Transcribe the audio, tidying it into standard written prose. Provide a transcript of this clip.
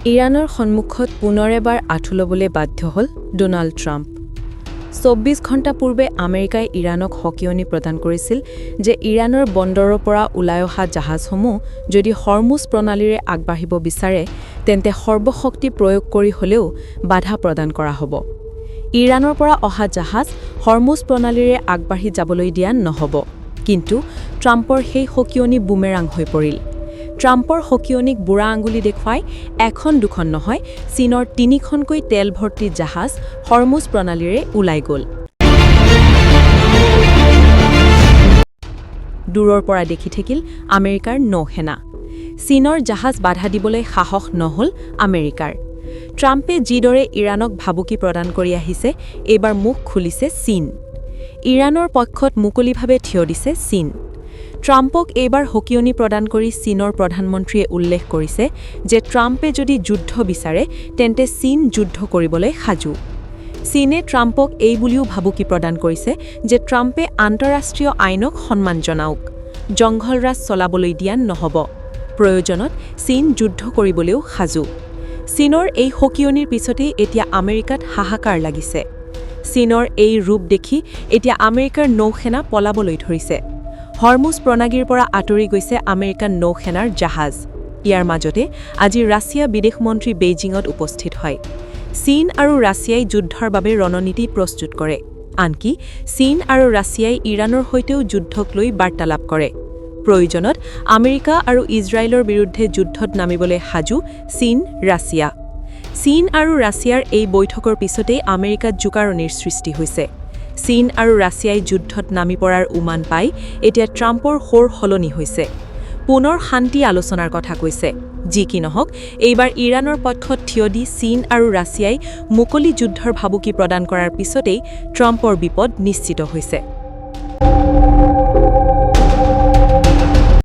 ইৰাণৰ সন্মুখত পুনৰ এবাৰ আঁঠু ল'বলৈ বাধ্য হ'ল ডোনাল্ড ট্ৰাম্প। ২৪ ঘণ্টা পূৰ্বে আমেৰিকাই ইৰাণক সকিয়নি প্ৰদান কৰিছিল যে ইৰাণৰ বন্দৰৰ পৰা ওলাই অহা জাহাজসমূহ যদি হৰমুজ প্ৰণালীৰে আগবাঢ়িব বিচাৰে তেন্তে সৰ্বশক্তি প্ৰয়োগ কৰি হ'লেও বাধা প্ৰদান কৰা হ'ব। ইৰাণৰ পৰা অহা জাহাজ হৰমুজ প্ৰণালীৰে আগবাঢ়ি যাবলৈ দিয়া নহ'ব। কিন্তু ট্ৰাম্পৰ সেই সকিয়নি বুমেৰাং হৈ পৰিল। ট্ৰাম্পৰ সকিয়নিক বুঢ়া আঙুলি দেখুৱাই এখন দুখন নহয়, চীনৰ ৩খনকৈ তেল ভৰ্তি জাহাজ হৰমুজ প্ৰণালীৰে ওলাই গ'ল। দূৰৰ পৰা দেখি থাকিল আমেৰিকাৰ নৌসেনা। চীনৰ জাহাজ বাধা দিবলৈ সাহস নহ'ল আমেৰিকাৰ। ট্ৰাম্পে যিদৰে ইৰাণক ভাবুকি প্ৰদান কৰি আহিছে, এইবাৰ মুখ খুলিছে চীন। ইৰাণৰ পক্ষত মুকলিভাৱে থিয় দিছে চীন। ট্ৰাম্পক এইবাৰ সকিয়নি প্ৰদান কৰি চীনৰ প্ৰধানমন্ত্ৰীয়ে উল্লেখ কৰিছে যে ট্ৰাম্পে যদি যুদ্ধ বিচাৰে তেন্তে চীন যুদ্ধ কৰিবলৈ সাজু। চীনে ট্ৰাম্পক এই বুলিও ভাবুকি প্ৰদান কৰিছে যে ট্ৰাম্পে আন্তঃৰাষ্ট্ৰীয় আইনক সন্মান জনাওক, জংঘলৰাজ চলাবলৈ দিয়া নহ'ব। প্ৰয়োজনত চীন যুদ্ধ কৰিবলৈও সাজু। চীনৰ এই সকিয়নিৰ পিছতেই এতিয়া আমেৰিকাত হাহাকাৰ লাগিছে। চীনৰ এই ৰূপ দেখি এতিয়া আমেৰিকাৰ নৌসেনা পলাবলৈ ধৰিছে। হৰমুজ প্ৰণালীৰ পৰা আঁতৰি গৈছে আমেৰিকান নৌসেনাৰ জাহাজ। ইয়াৰ মাজতে আজি ৰাছিয়া বিদেশ মন্ত্ৰী বেইজিঙত উপস্থিত হয়। চীন আৰু ৰাছিয়াই যুদ্ধৰ বাবে ৰণনীতি প্ৰস্তুত কৰে। আনকি চীন আৰু ৰাছিয়াই ইৰাণৰ সৈতেও যুদ্ধক লৈ বাৰ্তালাপ কৰে। প্ৰয়োজনত আমেৰিকা আৰু ইজৰাইলৰ বিৰুদ্ধে যুদ্ধত নামিবলৈ সাজু চীন, ৰাছিয়া। চীন আৰু ৰাছিয়াৰ এই বৈঠকৰ পিছতেই আমেৰিকাত জোকাৰণিৰ সৃষ্টি হৈছে। চীন আৰু ৰাছিয়াই যুদ্ধত নামি পৰাৰ উমান পাই এতিয়া ট্ৰাম্পৰ সুৰ সলনি হৈছে। পুনৰ শান্তি আলোচনাৰ কথা কৈছে। যি কি নহওক, এইবাৰ ইৰাণৰ পক্ষত থিয় দি চীন আৰু ৰাছিয়াই মুকলি যুদ্ধৰ ভাবুকি প্ৰদান কৰাৰ পিছতেই ট্ৰাম্পৰ বিপদ নিশ্চিত হৈছে।